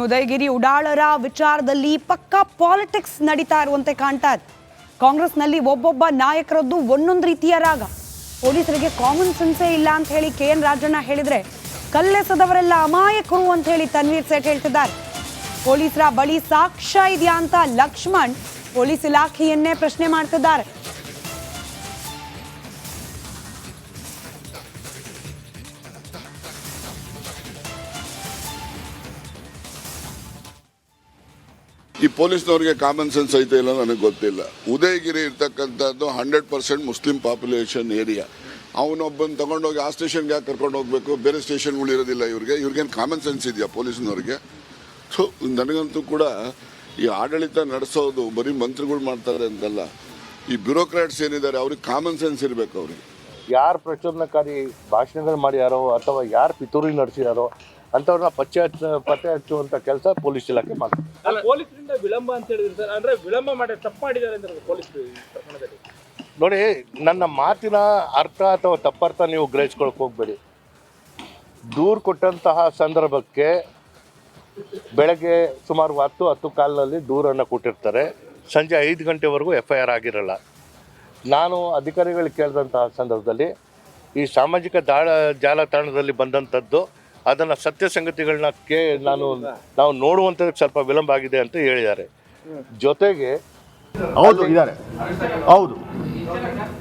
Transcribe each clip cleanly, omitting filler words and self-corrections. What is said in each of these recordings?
ಉದಯಗಿರಿ ಉಡಾಳರ ವಿಚಾರದಲ್ಲಿ ಪಕ್ಕಾ ಪಾಲಿಟಿಕ್ಸ್ ನಡೀತಾ ಇರುವಂತೆ ಕಾಣ್ತಾ ಇದೆ. ಕಾಂಗ್ರೆಸ್ನಲ್ಲಿ ಒಬ್ಬೊಬ್ಬ ನಾಯಕರದ್ದು ಒಂದೊಂದು ರೀತಿಯ ರಾಗ. ಪೊಲೀಸರಿಗೆ ಕಾಮನ್ ಸೆನ್ಸೇ ಇಲ್ಲ ಅಂತ ಹೇಳಿ KN ರಾಜಣ್ಣ ಹೇಳಿದ್ರೆ, ಕಲ್ಲೆಸದವರೆಲ್ಲ ಅಮಾಯಕರು ಅಂತ ಹೇಳಿ ತನ್ವೀರ್ ಸೇಠ್ ಹೇಳ್ತಿದ್ದಾರೆ. ಪೊಲೀಸರ ಬಳಿ ಸಾಕ್ಷ್ಯ ಇದೆಯಾ ಅಂತ ಲಕ್ಷ್ಮಣ್ ಪೊಲೀಸ್ ಇಲಾಖೆಯನ್ನೇ ಪ್ರಶ್ನೆ ಮಾಡ್ತಿದ್ದಾರೆ. ಈ ಪೊಲೀಸ್ನವರಿಗೆ ಕಾಮನ್ ಸೆನ್ಸ್ ಐತೆ ಇಲ್ಲ ನನಗೆ ಗೊತ್ತಿಲ್ಲ. ಉದಯಗಿರಿ ಇರ್ತಕ್ಕಂಥದ್ದು 100% ಮುಸ್ಲಿಂ ಪಾಪ್ಯುಲೇಷನ್ ಏರಿಯಾ. ಅವನೊಬ್ಬನ ತಗೊಂಡೋಗಿ ಆ ಸ್ಟೇಷನ್ಗೆ ಯಾಕೆ ಕರ್ಕೊಂಡು ಹೋಗ್ಬೇಕು? ಬೇರೆ ಸ್ಟೇಷನ್ಗಳು ಇರೋದಿಲ್ಲ ಇವ್ರಿಗೇನು ಕಾಮನ್ ಸೆನ್ಸ್ ಇದೆಯಾ ಪೊಲೀಸ್ನವ್ರಿಗೆ? ಸೊ ನನಗಂತೂ ಕೂಡ ಈ ಆಡಳಿತ ನಡೆಸೋದು ಬರೀ ಮಂತ್ರಿಗಳು ಮಾಡ್ತಾರೆ ಅಂತಲ್ಲ, ಈ ಬ್ಯೂರೋಕ್ರಾಟ್ಸ್ ಏನಿದ್ದಾರೆ ಅವ್ರಿಗೆ ಕಾಮನ್ ಸೆನ್ಸ್ ಇರಬೇಕು. ಅವ್ರಿಗೆ ಯಾರು ಪ್ರಚೋದನಕಾರಿ ಭಾಷಣಗಳು ಮಾಡ್ಯಾರೋ ಅಥವಾ ಯಾರು ಪಿತೂರಿ ನಡೆಸಿದಾರೋ ಅಂಥವ್ರನ್ನ ಪತ್ತೆ ಹಚ್ಚುವಂಥ ಕೆಲಸ ಪೊಲೀಸ್ ಇಲಾಖೆ ಮಾಡ್ತಾರೆ. ಪೊಲೀಸರಿಂದ ವಿಳಂಬ ಅಂತ ಹೇಳಿದ್ರು ಸರ್, ಅಂದ್ರೆ ವಿಳಂಬ ಮಾಡಿ ತಪ್ಪು ಮಾಡಿದ್ದಾರೆ ಅಂತ ಪೊಲೀಸ್ ಪ್ರಕರಣದಲ್ಲಿ. ನೋಡಿ, ನನ್ನ ಮಾತಿನ ಅರ್ಥ ಅಥವಾ ತಪ್ಪರ್ಥ ನೀವು ಗ್ರಹಿಸ್ಕೊಳಕ್ಕೆ ಹೋಗಬೇಡಿ. ದೂರು ಕೊಟ್ಟಂತಹ ಸಂದರ್ಭಕ್ಕೆ ಬೆಳಗ್ಗೆ ಸುಮಾರು 10 ಕಾಲದಲ್ಲಿ ದೂರನ್ನು ಕೊಟ್ಟಿರ್ತಾರೆ. ಸಂಜೆ 5 ಗಂಟೆವರೆಗೂ FIR ಆಗಿರಲ್ಲ. ನಾನು ಅಧಿಕಾರಿಗಳಿಗೆ ಕೇಳಿದಂತಹ ಸಂದರ್ಭದಲ್ಲಿ ಈ ಸಾಮಾಜಿಕ ಜಾಲತಾಣದಲ್ಲಿ ಬಂದಂಥದ್ದು ಅದನ್ನು ಸತ್ಯ ಸಂಗತಿಗಳನ್ನ ನಾವು ನೋಡುವಂಥದ್ದಕ್ಕೆ ಸ್ವಲ್ಪ ವಿಳಂಬ ಆಗಿದೆ ಅಂತ ಹೇಳಿದ್ದಾರೆ. ಜೊತೆಗೆ ಹೌದು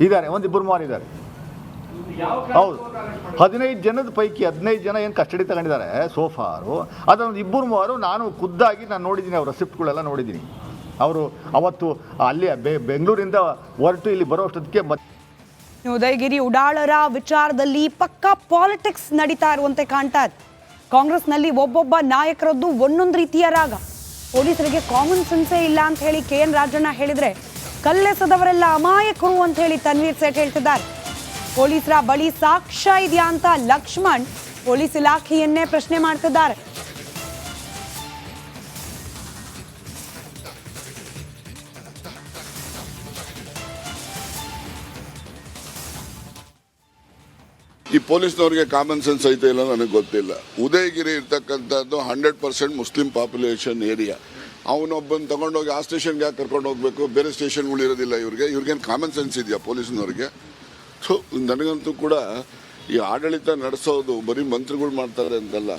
ಇದ್ದಾರೆ ಒಂದಿಬ್ಬರು ಮೂವರು ಇದ್ದಾರೆ. ಹೌದು, 15 ಜನದ ಪೈಕಿ 15 ಜನ ಏನು ಕಸ್ಟಡಿ ತಗೊಂಡಿದ್ದಾರೆ ಸೋಫಾರು. ಅದನ್ನು 2-3 ನಾನು ಖುದ್ದಾಗಿ ನೋಡಿದ್ದೀನಿ. ಅವ್ರ ರೆಸಿಪ್ಟ್ಗಳೆಲ್ಲ ನೋಡಿದ್ದೀನಿ. ಅವರು ಅವತ್ತು ಅಲ್ಲಿ ಬೆಂಗಳೂರಿಂದ ಹೊರಟು ಇಲ್ಲಿ ಬರೋಷ್ಟೊತ್ತಿಗೆ ಉದಯಗಿರಿ ಉಡಾಳರ ವಿಚಾರದಲ್ಲಿ ಪಕ್ಕಾ ಪಾಲಿಟಿಕ್ಸ್ ನಡೀತಾ ಇರುವಂತೆ ಕಾಣ್ತಾ ಇದೆ. ಕಾಂಗ್ರೆಸ್ನಲ್ಲಿ ಒಬ್ಬೊಬ್ಬ ನಾಯಕರದ್ದು ಒಂದೊಂದು ರೀತಿಯ ರಾಗ. ಪೊಲೀಸರಿಗೆ ಕಾಮನ್ ಸೆನ್ಸೇ ಇಲ್ಲ ಅಂತ ಹೇಳಿ KN ರಾಜಣ್ಣ ಹೇಳಿದ್ರೆ, ಕಲ್ಲೆಸದವರೆಲ್ಲ ಅಮಾಯಕರು ಅಂತ ಹೇಳಿ ತನ್ವೀರ್ ಸೇಠ್ ಹೇಳ್ತಿದ್ದಾರೆ. ಪೊಲೀಸರ ಬಳಿ ಸಾಕ್ಷ್ಯ ಇದೆಯಾ ಅಂತ ಲಕ್ಷ್ಮಣ್ ಪೊಲೀಸ್ ಇಲಾಖೆಯನ್ನೇ ಪ್ರಶ್ನೆ ಮಾಡ್ತಿದ್ದಾರೆ. ಈ ಪೊಲೀಸ್ನವ್ರಿಗೆ ಕಾಮನ್ ಸೆನ್ಸ್ ಐತೆ ಇಲ್ಲ ನನಗೆ ಗೊತ್ತಿಲ್ಲ. ಉದಯಗಿರಿ ಇರ್ತಕ್ಕಂಥದ್ದು 100% ಮುಸ್ಲಿಂ ಪಾಪ್ಯುಲೇಷನ್ ಏರಿಯಾ. ಅವನೊಬ್ಬನ ತಗೊಂಡೋಗಿ ಆ ಸ್ಟೇಷನ್ಗೆ ಯಾಕೆ ಕರ್ಕೊಂಡು ಹೋಗ್ಬೇಕು? ಬೇರೆ ಸ್ಟೇಷನ್ಗಳು ಇರೋದಿಲ್ಲ ಇವ್ರಿಗೇನು ಕಾಮನ್ ಸೆನ್ಸ್ ಇದೆಯಾ ಪೊಲೀಸ್ನವ್ರಿಗೆ? ಸೊ ನನಗಂತೂ ಕೂಡ ಈ ಆಡಳಿತ ನಡೆಸೋದು ಬರೀ ಮಂತ್ರಿಗಳು ಮಾಡ್ತಾರೆ ಅಂತಲ್ಲ,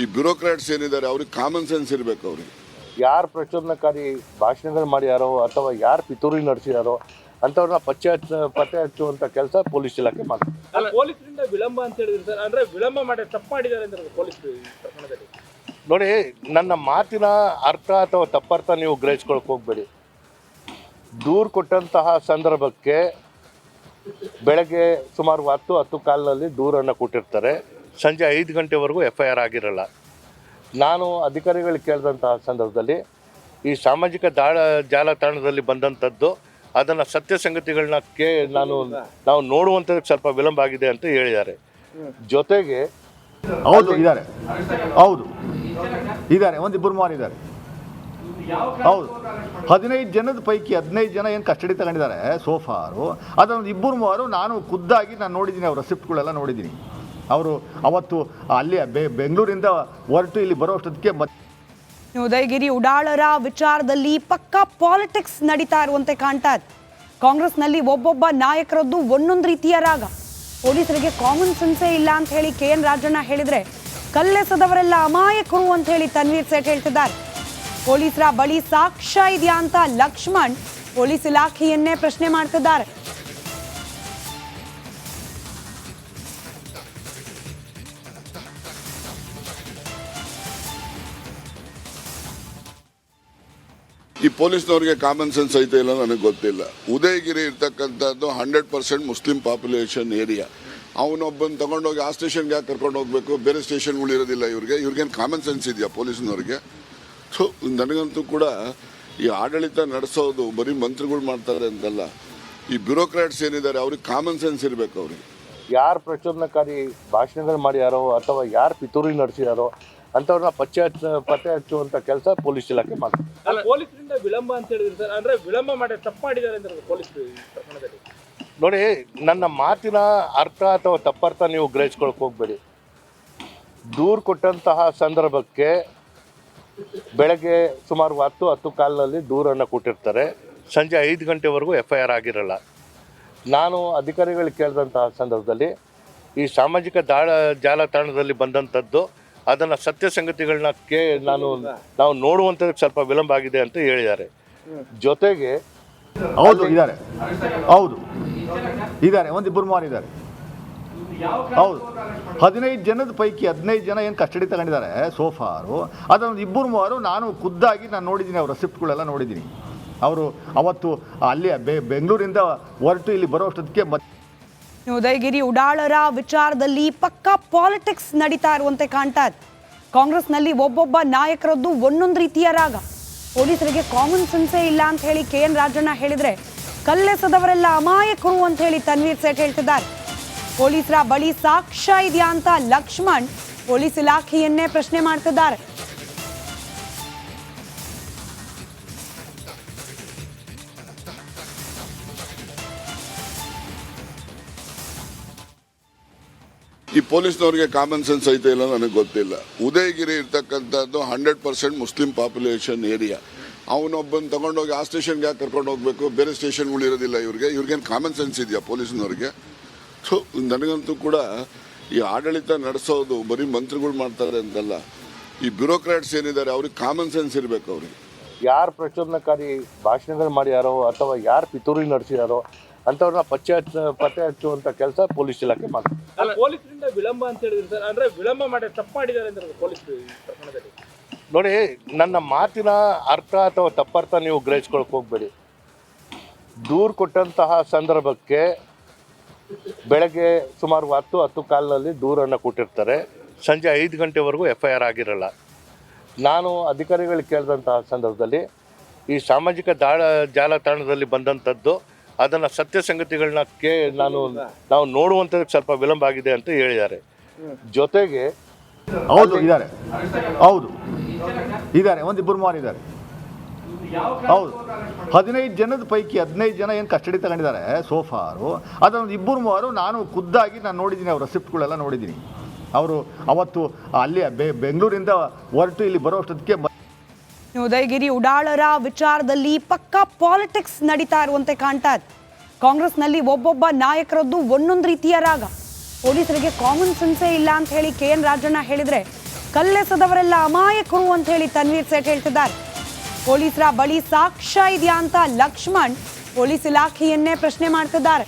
ಈ ಬ್ಯೂರೋಕ್ರಾಟ್ಸ್ ಏನಿದ್ದಾರೆ ಅವ್ರಿಗೆ ಕಾಮನ್ ಸೆನ್ಸ್ ಇರಬೇಕು. ಅವ್ರಿಗೆ ಯಾರು ಪ್ರಚೋದನಕಾರಿ ಭಾಷಣಗಳು ಮಾಡ್ಯಾರೋ ಅಥವಾ ಯಾರು ಪಿತೂರಿ ನಡೆಸಿದಾರೋ ಅಂಥವ್ರನ್ನ ಪತ್ತೆ ಹಚ್ಚುವಂಥ ಕೆಲಸ ಪೊಲೀಸ್ ಇಲಾಖೆ ಮಾಡ್ತಾರೆ. ಪೊಲೀಸರಿಂದ ವಿಳಂಬ ಅಂತ ಹೇಳಿದ್ರು ಸರ್, ಅಂದ್ರೆ ವಿಳಂಬ ಮಾಡಿ ತಪ್ಪು ಮಾಡಿದ್ದಾರೆ ಅಂತ ಪೊಲೀಸ್ ಪ್ರಕರಣದಲ್ಲಿ. ನೋಡಿ, ನನ್ನ ಮಾತಿನ ಅರ್ಥ ಅಥವಾ ತಪ್ಪರ್ಥ ನೀವು ಗ್ರಹಿಸ್ಕೊಳಕ್ಕೆ ಹೋಗಬೇಡಿ. ದೂರು ಕೊಟ್ಟಂತಹ ಸಂದರ್ಭಕ್ಕೆ ಬೆಳಗ್ಗೆ ಸುಮಾರು 10 ಕಾಲದಲ್ಲಿ ದೂರನ್ನು ಕೊಟ್ಟಿರ್ತಾರೆ. ಸಂಜೆ 5 ಗಂಟೆವರೆಗೂ FIR ಆಗಿರಲ್ಲ. ನಾನು ಅಧಿಕಾರಿಗಳಿಗೆ ಕೇಳಿದಂತಹ ಸಂದರ್ಭದಲ್ಲಿ ಈ ಸಾಮಾಜಿಕ ಜಾಲತಾಣದಲ್ಲಿ ಬಂದಂಥದ್ದು ಅದನ್ನು ಸತ್ಯ ಸಂಗತಿಗಳನ್ನ ನಾವು ನೋಡುವಂಥದ್ದಕ್ಕೆ ಸ್ವಲ್ಪ ವಿಳಂಬ ಆಗಿದೆ ಅಂತ ಹೇಳಿದ್ದಾರೆ. ಜೊತೆಗೆ ಹೌದು ಇದ್ದಾರೆ ಒಂದಿಬ್ಬರು ಮೂವರು ಇದ್ದಾರೆ. ಹೌದು, 15 ಜನದ ಪೈಕಿ 15 ಜನ ಏನು ಕಸ್ಟಡಿ ತಗೊಂಡಿದ್ದಾರೆ ಸೋಫಾರು. ಅದನ್ನು 2-3 ನಾನು ಖುದ್ದಾಗಿ ನೋಡಿದ್ದೀನಿ. ಅವ್ರ ರೆಸಿಪ್ಟ್ಗಳೆಲ್ಲ ನೋಡಿದ್ದೀನಿ. ಅವರು ಅವತ್ತು ಅಲ್ಲಿ ಬೆಂಗಳೂರಿಂದ ಹೊರಟು ಇಲ್ಲಿ ಬರೋಷ್ಟೊತ್ತಿಗೆ ಉದಯಗಿರಿ ಉಡಾಳರ ವಿಚಾರದಲ್ಲಿ ಪಕ್ಕಾ ಪಾಲಿಟಿಕ್ಸ್ ನಡೀತಾ ಇರುವಂತೆ ಕಾಣ್ತಾ ಇದೆ. ಕಾಂಗ್ರೆಸ್ನಲ್ಲಿ ಒಬ್ಬೊಬ್ಬ ನಾಯಕರದ್ದು ಒಂದೊಂದು ರೀತಿಯ ರಾಗ. ಪೊಲೀಸರಿಗೆ ಕಾಮನ್ ಸೆನ್ಸೇ ಇಲ್ಲ ಅಂತ ಹೇಳಿ KN ರಾಜಣ್ಣ ಹೇಳಿದ್ರೆ, ಕಲ್ಲೆಸದವರೆಲ್ಲ ಅಮಾಯಕರು ಅಂತ ಹೇಳಿ ತನ್ವೀರ್ ಸೇಠ್ ಹೇಳ್ತಿದ್ದಾರೆ. ಪೊಲೀಸರ ಬಳಿ ಸಾಕ್ಷ್ಯ ಇದೆಯಾ ಅಂತ ಲಕ್ಷ್ಮಣ್ ಪೊಲೀಸ್ ಇಲಾಖೆಯನ್ನೇ ಪ್ರಶ್ನೆ ಮಾಡ್ತಿದ್ದಾರೆ. ಈ ಪೊಲೀಸ್ನವ್ರಿಗೆ ಕಾಮನ್ ಸೆನ್ಸ್ ಐತೆ ಇಲ್ಲ ನನಗೆ ಗೊತ್ತಿಲ್ಲ. ಉದಯಗಿರಿ ಇರ್ತಕ್ಕಂಥದ್ದು 100% ಮುಸ್ಲಿಂ ಪಾಪ್ಯುಲೇಷನ್ ಏರಿಯಾ. ಅವನೊಬ್ಬನ ತಗೊಂಡೋಗಿ ಆ ಸ್ಟೇಷನ್ಗೆ ಯಾಕೆ ಕರ್ಕೊಂಡು ಹೋಗ್ಬೇಕು? ಬೇರೆ ಸ್ಟೇಷನ್ಗಳು ಇರೋದಿಲ್ಲ ಇವ್ರಿಗೇನು ಕಾಮನ್ ಸೆನ್ಸ್ ಇದೆಯಾ ಪೊಲೀಸ್ನವ್ರಿಗೆ? ಸೊ ನನಗಂತೂ ಕೂಡ ಈ ಆಡಳಿತ ನಡೆಸೋದು ಬರೀ ಮಂತ್ರಿಗಳು ಮಾಡ್ತಾರೆ ಅಂತಲ್ಲ, ಈ ಬ್ಯೂರೋಕ್ರಾಟ್ಸ್ ಏನಿದ್ದಾರೆ ಅವ್ರಿಗೆ ಕಾಮನ್ ಸೆನ್ಸ್ ಇರಬೇಕು. ಅವ್ರಿಗೆ ಯಾರು ಪ್ರಚೋದನಕಾರಿ ಭಾಷಣಗಳು ಮಾಡ್ಯಾರೋ ಅಥವಾ ಯಾರು ಪಿತೂರಿ ನಡೆಸಿದಾರೋ ಅಂಥವ್ರನ್ನ ಪತ್ತೆ ಹಚ್ಚುವಂಥ ಕೆಲಸ ಪೊಲೀಸ್ ಇಲಾಖೆ ಮಾಡ್ತಾರೆ. ಪೊಲೀಸರಿಂದ ವಿಳಂಬ ಅಂತ ಹೇಳಿದ್ರು ಸರ್, ಅಂದ್ರೆ ವಿಳಂಬ ಮಾಡಿ ತಪ್ಪು ಮಾಡಿದ್ದಾರೆ ಅಂತ ಪೊಲೀಸ್ ಪ್ರಕರಣದಲ್ಲಿ. ನೋಡಿ, ನನ್ನ ಮಾತಿನ ಅರ್ಥ ಅಥವಾ ತಪ್ಪರ್ಥ ನೀವು ಗ್ರಹಿಸ್ಕೊಳಕ್ಕೆ ಹೋಗಬೇಡಿ. ದೂರು ಕೊಟ್ಟಂತಹ ಸಂದರ್ಭಕ್ಕೆ ಬೆಳಗ್ಗೆ ಸುಮಾರು 10 ಕಾಲಿನಲ್ಲಿ ದೂರನ್ನು ಕೊಟ್ಟಿರ್ತಾರೆ. ಸಂಜೆ 5 ಗಂಟೆವರೆಗೂ FIR ಆಗಿರಲ್ಲ. ನಾನು ಅಧಿಕಾರಿಗಳಿಗೆ ಕೇಳಿದಂತಹ ಸಂದರ್ಭದಲ್ಲಿ ಈ ಸಾಮಾಜಿಕ ಜಾಲತಾಣದಲ್ಲಿ ಬಂದಂಥದ್ದು ಅದನ್ನು ಸತ್ಯ ಸಂಗತಿಗಳನ್ನ ನಾವು ನೋಡುವಂಥದ್ದಕ್ಕೆ ಸ್ವಲ್ಪ ವಿಳಂಬ ಆಗಿದೆ ಅಂತ ಹೇಳಿದ್ದಾರೆ. ಜೊತೆಗೆ ಹೌದು ಇದ್ದಾರೆ, ಹೌದು ಇದ್ದಾರೆ, ಒಂದಿಬ್ಬರು ಮಾರಿದ್ದಾರೆ. ಹೌದು 15 ಜನದ ಪೈಕಿ 15 ಜನ ಏನು ಕಸ್ಟಡಿ ತಗೊಂಡಿದ್ದಾರೆ ಸೋಫಾರು. ಅದನ್ನು ಇಬ್ಬರು ಮೂವರು ನಾನು ಖುದ್ದಾಗಿ ನೋಡಿದ್ದೀನಿ, ಅವ್ರ ರೆಸಿಪ್ಟ್ಗಳೆಲ್ಲ ನೋಡಿದ್ದೀನಿ. ಅವರು ಅವತ್ತು ಅಲ್ಲಿ ಬೆಂಗಳೂರಿಂದ ಹೊರಟು ಇಲ್ಲಿ ಬರೋಷ್ಟೊತ್ತಿಗೆ ಉದಯಗಿರಿ ಉಡಾಳರ ವಿಚಾರದಲ್ಲಿ ಪಕ್ಕಾ ಪಾಲಿಟಿಕ್ಸ್ ನಡೀತಾ ಇರುವಂತೆ ಕಾಣ್ತಾ ಇದೆ. ಕಾಂಗ್ರೆಸ್ನಲ್ಲಿ ಒಬ್ಬೊಬ್ಬ ನಾಯಕರದ್ದು ಒಂದೊಂದು ರೀತಿಯ ರಾಗ. ಪೊಲೀಸರಿಗೆ ಕಾಮನ್ ಸೆನ್ಸೇ ಇಲ್ಲ ಅಂತ ಹೇಳಿ KN ರಾಜಣ್ಣ ಹೇಳಿದ್ರೆ, ಕಲ್ಲೆಸದವರೆಲ್ಲ ಅಮಾಯಕರು ಅಂತ ಹೇಳಿ ತನ್ವೀರ್ ಸೇಠ್ ಹೇಳ್ತಿದ್ದಾರೆ. ಪೊಲೀಸರ ಬಳಿ ಸಾಕ್ಷ್ಯ ಇದೆಯಾ ಅಂತ ಲಕ್ಷ್ಮಣ್ ಪೊಲೀಸ್ ಇಲಾಖೆಯನ್ನೇ ಪ್ರಶ್ನೆ ಮಾಡ್ತಿದ್ದಾರೆ. ಈ ಪೊಲೀಸ್ನವ್ರಿಗೆ ಕಾಮನ್ ಸೆನ್ಸ್ ಐತೆ ಇಲ್ಲ ನನಗೆ ಗೊತ್ತಿಲ್ಲ. ಉದಯಗಿರಿ ಇರ್ತಕ್ಕಂಥದ್ದು 100% ಮುಸ್ಲಿಂ ಪಾಪ್ಯುಲೇಷನ್ ಏರಿಯಾ. ಅವನೊಬ್ಬನ ತಗೊಂಡೋಗಿ ಆ ಸ್ಟೇಷನ್ಗೆ ಯಾಕೆ ಕರ್ಕೊಂಡು ಹೋಗ್ಬೇಕು? ಬೇರೆ ಸ್ಟೇಷನ್ಗಳು ಇರೋದಿಲ್ಲ ಇವ್ರಿಗೇನು ಕಾಮನ್ ಸೆನ್ಸ್ ಇದೆಯಾ ಪೊಲೀಸ್ನವ್ರಿಗೆ? ಸೊ ನನಗಂತೂ ಕೂಡ ಈ ಆಡಳಿತ ನಡೆಸೋದು ಬರೀ ಮಂತ್ರಿಗಳು ಮಾಡ್ತಾರೆ ಅಂತಲ್ಲ, ಈ ಬ್ಯೂರೋಕ್ರಾಟ್ಸ್ ಏನಿದ್ದಾರೆ ಅವ್ರಿಗೆ ಕಾಮನ್ ಸೆನ್ಸ್ ಇರಬೇಕು. ಅವ್ರಿಗೆ ಯಾರು ಪ್ರಚೋದನಕಾರಿ ಭಾಷಣಗಳು ಮಾಡ್ಯಾರೋ ಅಥವಾ ಯಾರು ಪಿತೂರಿ ನಡೆಸಿದಾರೋ ಅಂಥವ್ರನ್ನ ಪತ್ತೆ ಹಚ್ಚುವಂಥ ಕೆಲಸ ಪೊಲೀಸ್ ಇಲಾಖೆ ಮಾಡ್ತಾರೆ. ಪೊಲೀಸರಿಂದ ವಿಳಂಬ ಅಂತ ಹೇಳಿದ್ರು ಸರ್, ಅಂದ್ರೆ ವಿಳಂಬ ಮಾಡಿ ತಪ್ಪು ಮಾಡಿದ್ದಾರೆ ಅಂದ್ರೆ ಪೊಲೀಸ್ ಪ್ರಕರಣದಲ್ಲಿ. ನೋಡಿ, ನನ್ನ ಮಾತಿನ ಅರ್ಥ ಅಥವಾ ತಪ್ಪರ್ಥ ನೀವು ಗ್ರಹಿಸ್ಕೊಳಕ್ಕೆ ಹೋಗಬೇಡಿ. ದೂರು ಕೊಟ್ಟಂತಹ ಸಂದರ್ಭಕ್ಕೆ ಬೆಳಗ್ಗೆ ಸುಮಾರು 10 ಕಾಲಿನಲ್ಲಿ ದೂರನ್ನು ಕೊಟ್ಟಿರ್ತಾರೆ. ಸಂಜೆ 5 ಗಂಟೆವರೆಗೂ FIR ಆಗಿರಲ್ಲ. ನಾನು ಅಧಿಕಾರಿಗಳಿಗೆ ಕೇಳಿದಂತಹ ಸಂದರ್ಭದಲ್ಲಿ ಈ ಸಾಮಾಜಿಕ ಜಾಲತಾಣದಲ್ಲಿ ಬಂದಂಥದ್ದು ಅದನ್ನು ಸತ್ಯ ಸಂಗತಿಗಳನ್ನ ನಾವು ನೋಡುವಂಥದ್ದಕ್ಕೆ ಸ್ವಲ್ಪ ವಿಳಂಬ ಆಗಿದೆ ಅಂತ ಹೇಳಿದ್ದಾರೆ. ಜೊತೆಗೆ ಹೌದು ಇದ್ದಾರೆ, ಹೌದು ಇದ್ದಾರೆ, ಒಂದಿಬ್ಬರು ಮಾರಿದ್ದಾರೆ. ಹೌದು 15 ಜನದ ಪೈಕಿ 15 ಜನ ಏನು ಕಸ್ಟಡಿ ತಗೊಂಡಿದ್ದಾರೆ ಸೋಫಾರು. ಅದನ್ನು ಇಬ್ಬರು ಮೂವರು ನಾನು ಖುದ್ದಾಗಿ ನೋಡಿದ್ದೀನಿ, ಅವ್ರ ರೆಸಿಪ್ಟ್ಗಳೆಲ್ಲ ನೋಡಿದ್ದೀನಿ. ಅವರು ಅವತ್ತು ಅಲ್ಲಿ ಬೆಂಗಳೂರಿಂದ ಹೊರಟು ಇಲ್ಲಿ ಬರೋಷ್ಟೊತ್ತಿಗೆ ಉದಯಗಿರಿ ಉಡಾಳರ ವಿಚಾರದಲ್ಲಿ ಪಕ್ಕಾ ಪಾಲಿಟಿಕ್ಸ್ ನಡೀತಾ ಇರುವಂತೆ ಕಾಣ್ತಾ ಇದೆ. ಕಾಂಗ್ರೆಸ್ನಲ್ಲಿ ಒಬ್ಬೊಬ್ಬ ನಾಯಕರದ್ದು ಒಂದೊಂದು ರೀತಿಯ ರಾಗ. ಪೊಲೀಸರಿಗೆ ಕಾಮನ್ ಸೆನ್ಸೇ ಇಲ್ಲ ಅಂತ ಹೇಳಿ KN ರಾಜಣ್ಣ ಹೇಳಿದ್ರೆ, ಕಲ್ಲೆಸದವರೆಲ್ಲ ಅಮಾಯಕರು ಅಂತ ಹೇಳಿ ತನ್ವೀರ್ ಸೇಠ್ ಹೇಳ್ತಿದ್ದಾರೆ. ಪೊಲೀಸರ ಬಳಿ ಸಾಕ್ಷ್ಯ ಇದೆಯಾ ಅಂತ ಲಕ್ಷ್ಮಣ್ ಪೊಲೀಸ್ ಇಲಾಖೆಯನ್ನೇ ಪ್ರಶ್ನೆ ಮಾಡ್ತಿದ್ದಾರೆ.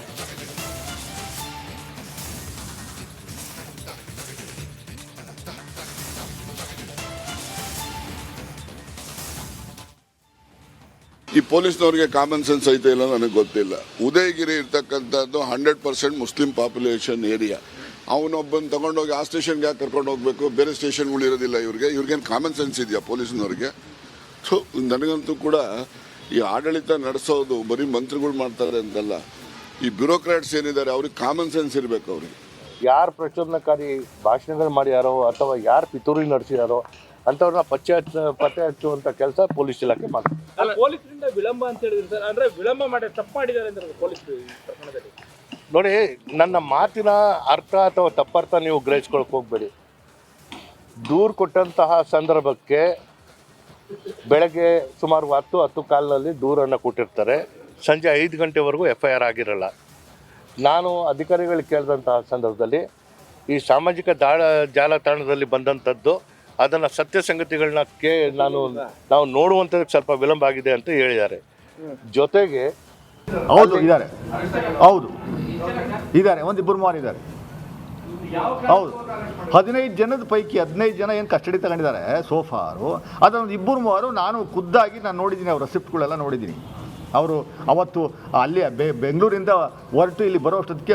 ಈ ಪೊಲೀಸ್ನವ್ರಿಗೆ ಕಾಮನ್ ಸೆನ್ಸ್ ಐತೆ ಇಲ್ಲ ನನಗೆ ಗೊತ್ತಿಲ್ಲ. ಉದಯಗಿರಿ ಇರ್ತಕ್ಕಂಥದ್ದು 100% ಮುಸ್ಲಿಂ ಪಾಪ್ಯುಲೇಷನ್ ಏರಿಯಾ. ಅವನೊಬ್ಬನ ತಗೊಂಡೋಗಿ ಆ ಸ್ಟೇಷನ್ಗೆ ಯಾಕೆ ಕರ್ಕೊಂಡು ಹೋಗ್ಬೇಕು? ಬೇರೆ ಸ್ಟೇಷನ್ಗಳು ಇರೋದಿಲ್ಲ ಇವ್ರಿಗೇನು ಕಾಮನ್ ಸೆನ್ಸ್ ಇದೆಯಾ ಪೊಲೀಸ್ನವ್ರಿಗೆ? ಸೊ ನನಗಂತೂ ಕೂಡ ಈ ಆಡಳಿತ ನಡೆಸೋದು ಬರೀ ಮಂತ್ರಿಗಳು ಮಾಡ್ತಾರೆ ಅಂತಲ್ಲ, ಈ ಬ್ಯೂರೋಕ್ರಾಟ್ಸ್ ಏನಿದ್ದಾರೆ ಅವ್ರಿಗೆ ಕಾಮನ್ ಸೆನ್ಸ್ ಇರಬೇಕು. ಅವ್ರಿಗೆ ಯಾರು ಪ್ರಚೋದನಕಾರಿ ಭಾಷಣಗಳು ಮಾಡ್ಯಾರೋ ಅಥವಾ ಯಾರು ಪಿತೂರಿ ನಡೆಸಿದಾರೋ ಅಂಥವ್ರನ್ನ ಪತ್ತೆ ಹಚ್ಚುವಂಥ ಕೆಲಸ ಪೊಲೀಸ್ ಇಲಾಖೆ ಮಾಡ್ತಾರೆ. ಪೊಲೀಸರಿಂದ ವಿಳಂಬ ಅಂತ ಹೇಳಿದ್ರು ಸರ್, ಅಂದ್ರೆ ವಿಳಂಬ ಮಾಡಿ ತಪ್ಪು ಮಾಡಿದ್ದಾರೆ ಅಂದ್ರೆ ಪೊಲೀಸ್ ಪ್ರಕರಣದಲ್ಲಿ. ನೋಡಿ, ನನ್ನ ಮಾತಿನ ಅರ್ಥ ಅಥವಾ ತಪ್ಪರ್ಥ ನೀವು ಗ್ರಹಿಸ್ಕೊಳಕ್ಕೆ ಹೋಗಬೇಡಿ. ದೂರು ಕೊಟ್ಟಂತಹ ಸಂದರ್ಭಕ್ಕೆ ಬೆಳಗ್ಗೆ ಸುಮಾರು 10 ಕಾಲಿನಲ್ಲಿ ದೂರನ್ನು ಕೊಟ್ಟಿರ್ತಾರೆ. ಸಂಜೆ 5 ಗಂಟೆವರೆಗೂ FIR ಆಗಿರಲ್ಲ. ನಾನು ಅಧಿಕಾರಿಗಳಿಗೆ ಕೇಳಿದಂತಹ ಸಂದರ್ಭದಲ್ಲಿ ಈ ಸಾಮಾಜಿಕ ಜಾಲತಾಣದಲ್ಲಿ ಬಂದಂಥದ್ದು ಅದನ್ನು ಸತ್ಯ ಸಂಗತಿಗಳನ್ನ ನಾವು ನೋಡುವಂಥದ್ದಕ್ಕೆ ಸ್ವಲ್ಪ ವಿಳಂಬ ಆಗಿದೆ ಅಂತ ಹೇಳಿದ್ದಾರೆ. ಜೊತೆಗೆ ಹೌದು ಇದ್ದಾರೆ, ಹೌದು ಇದ್ದಾರೆ, ಒಂದಿಬ್ಬರು ಮಾರಿದ್ದಾರೆ. ಹೌದು 15 ಜನದ ಪೈಕಿ 15 ಜನ ಏನು ಕಸ್ಟಡಿ ತಗೊಂಡಿದ್ದಾರೆ ಸೋಫಾರು. ಅದನ್ನು ಇಬ್ಬರು ಮೂವರು ನಾನು ಖುದ್ದಾಗಿ ನೋಡಿದ್ದೀನಿ, ಅವ್ರ ರೆಸಿಪ್ಟ್ಗಳೆಲ್ಲ ನೋಡಿದ್ದೀನಿ. ಅವರು ಅವತ್ತು ಅಲ್ಲಿ ಬೆಂಗಳೂರಿಂದ ಹೊರಟು ಇಲ್ಲಿ ಬರೋಷ್ಟೊತ್ತಿಗೆ